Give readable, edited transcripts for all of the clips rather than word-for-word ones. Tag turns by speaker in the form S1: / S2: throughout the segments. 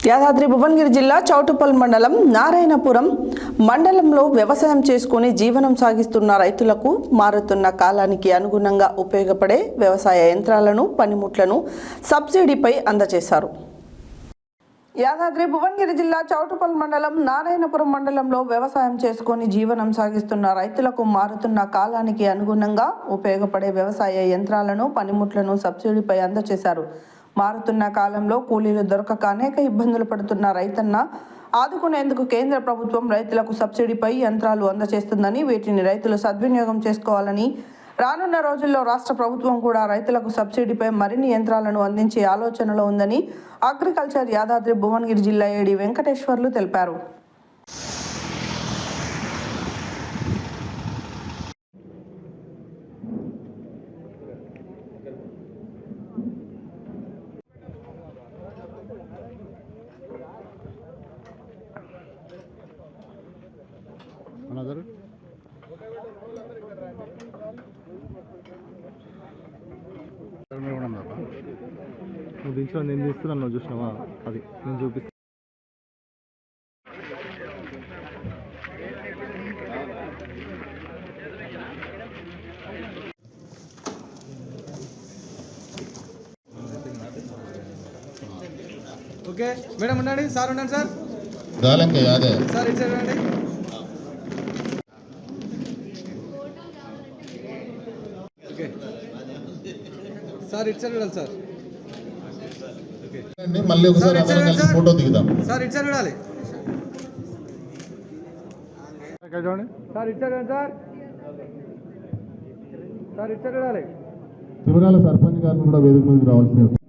S1: యాదాద్రి భువనగిరి జిల్లా చౌటుప్పల్ మండలం నారాయణపురం మండలంలో వ్యవసాయం చేసుకుని జీవనం సాగిస్తున్న రైతులకు మారుతున్న కాలానికి అనుగుణంగా ఉపయోగపడే వ్యవసాయ యంత్రాలను, పనిముట్లను సబ్సిడీపై అందజేశారు. యాదాద్రి భువనగిరి జిల్లా చౌటుప్పల్ మండలం నారాయణపురం మండలంలో వ్యవసాయం చేసుకుని జీవనం సాగిస్తున్న రైతులకు మారుతున్న కాలానికి అనుగుణంగా ఉపయోగపడే వ్యవసాయ యంత్రాలను, పనిముట్లను సబ్సిడీపై అందజేశారు. మారుతున్న కాలంలో కూలీలు దొరకక అనేక ఇబ్బందులు పడుతున్న రైతన్న ఆదుకునేందుకు కేంద్ర ప్రభుత్వం రైతులకు సబ్సిడీపై యంత్రాలు అందజేస్తుందని, వీటిని రైతులు సద్వినియోగం చేసుకోవాలని, రానున్న రోజుల్లో రాష్ట్ర ప్రభుత్వం కూడా రైతులకు సబ్సిడీపై మరిన్ని యంత్రాలను అందించే ఆలోచనలో ఉందని అగ్రికల్చర్ యాదాద్రి భువనగిరి జిల్లా ఏడీ వెంకటేశ్వర్లు తెలిపారు.
S2: నువ్వు దించిన నేను తీస్తున్నాను, నువ్వు చూసినావా? అది నేను చూపిస్తాను.
S3: ఓకే మేడం ఉండండి, సార్ ఉండండి సార్. సార్ ఇచ్చారండి. ఓకే సార్ ఇచ్చారు చూడాలి సార్.
S4: మళ్ళీ ఒకసారి ఫోటో దిగుదాం.
S3: సార్ ఇచ్చారు చూడాలి.
S2: చూడండి
S3: సార్ ఇచ్చారు సార్. సార్ ఇచ్చారు చూడాలి.
S4: తిరుమల సర్పంచ్ గారిని కూడా వేదిక మీదకి రావాల్సింది.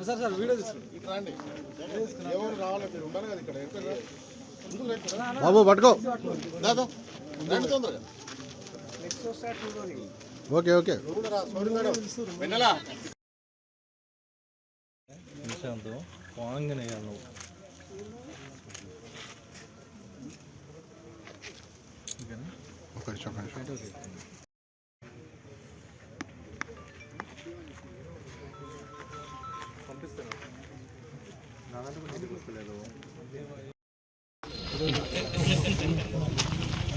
S3: సార్ సార్ వీడియో తీసుకుంటాం.
S2: బాబు పట్టుకో. ఓకే ఓకే పోంగనే నువ్వు పంపిస్తాను.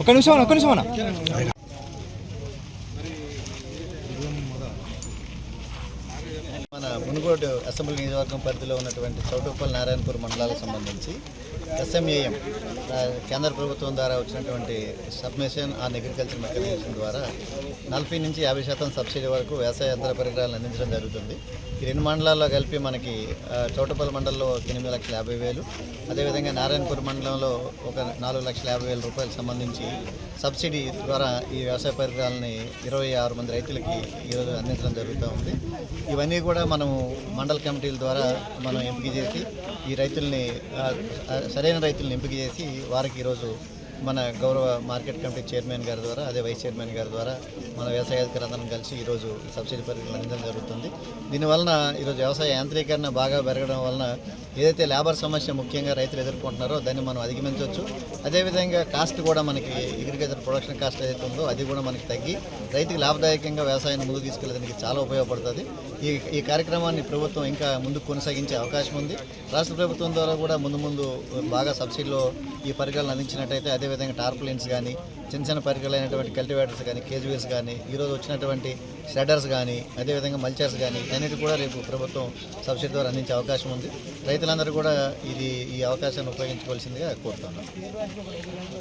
S2: ఒక్క నిమిషం అన్న.
S5: మన మునుగోడు అసెంబ్లీ నియోజకవర్గం పరిధిలో ఉన్నటువంటి చౌటుప్పల్ నారాయణపురం మండలాలకు సంబంధించి SMAM కేంద్ర ప్రభుత్వం ద్వారా వచ్చినటువంటి సబ్మిషన్ ఆన్ అగ్రికల్చర్ మెకానిజేషన్ ద్వారా 40 నుంచి 50% సబ్సిడీ వరకు వ్యవసాయ యంత్ర పరికరాలను అందించడం జరుగుతుంది. ఈ రెండు మండలాల్లో కలిపి మనకి చౌటుప్పల్ మండలంలో 8,50,000, అదేవిధంగా నారాయణపురం మండలంలో ఒక 4,50,000 రూపాయలకు సంబంధించి సబ్సిడీ ద్వారా ఈ వ్యవసాయ పరికరాలని 26 మంది రైతులకి ఈరోజు అందించడం జరుగుతూ ఉంది. ఇవన్నీ కూడా మనము మండల కమిటీల ద్వారా మనం ఎంపిక చేసి ఈ రైతుల్ని సరైన రైతులను ఎంపిక చేసి వారికి ఈరోజు మన గౌరవ మార్కెట్ కమిటీ చైర్మన్ గారి ద్వారా, అదే వైస్ చైర్మన్ గారి ద్వారా మన వ్యవసాయ అధికారులందరం కలిసి ఈరోజు సబ్సిడీ పరికరాలు అందించడం జరుగుతుంది. దీనివలన ఈరోజు వ్యవసాయ యాంత్రీకరణ బాగా పెరగడం వలన ఏదైతే లేబర్ సమస్య ముఖ్యంగా రైతులు ఎదుర్కొంటున్నారో దాన్ని మనం అధిగమించవచ్చు. అదేవిధంగా కాస్ట్ కూడా మనకి అగ్రికల్చర్ ప్రొడక్షన్ కాస్ట్ ఏదైతే ఉందో అది కూడా మనకి తగ్గి రైతుకి లాభదాయకంగా వ్యవసాయాన్ని ముందుకు తీసుకెళ్ళడానికి చాలా ఉపయోగపడుతుంది. ఈ కార్యక్రమాన్ని ప్రభుత్వం ఇంకా ముందుకు కొనసాగించే అవకాశం ఉంది. రాష్ట్ర ప్రభుత్వం ద్వారా కూడా ముందు బాగా సబ్సిడీలో ఈ పరికరాలను అందించినట్టయితే, అదేవిధంగా టార్పులిన్స్ కానీ, చిన్న పరికరాలైనటువంటి కల్టివేటర్స్ కానీ, కేజీవీస్ కానీ, ఈరోజు వచ్చినటువంటి షెడర్స్ కానీ, అదేవిధంగా మల్చర్స్ కానీ, అన్నిటి కూడా రేపు ప్రభుత్వం సబ్సిడీ ద్వారా అందించే అవకాశం ఉంది. రైతులందరూ కూడా ఈ అవకాశాన్ని ఉపయోగించుకోవాల్సిందిగా కోరుతున్నాను.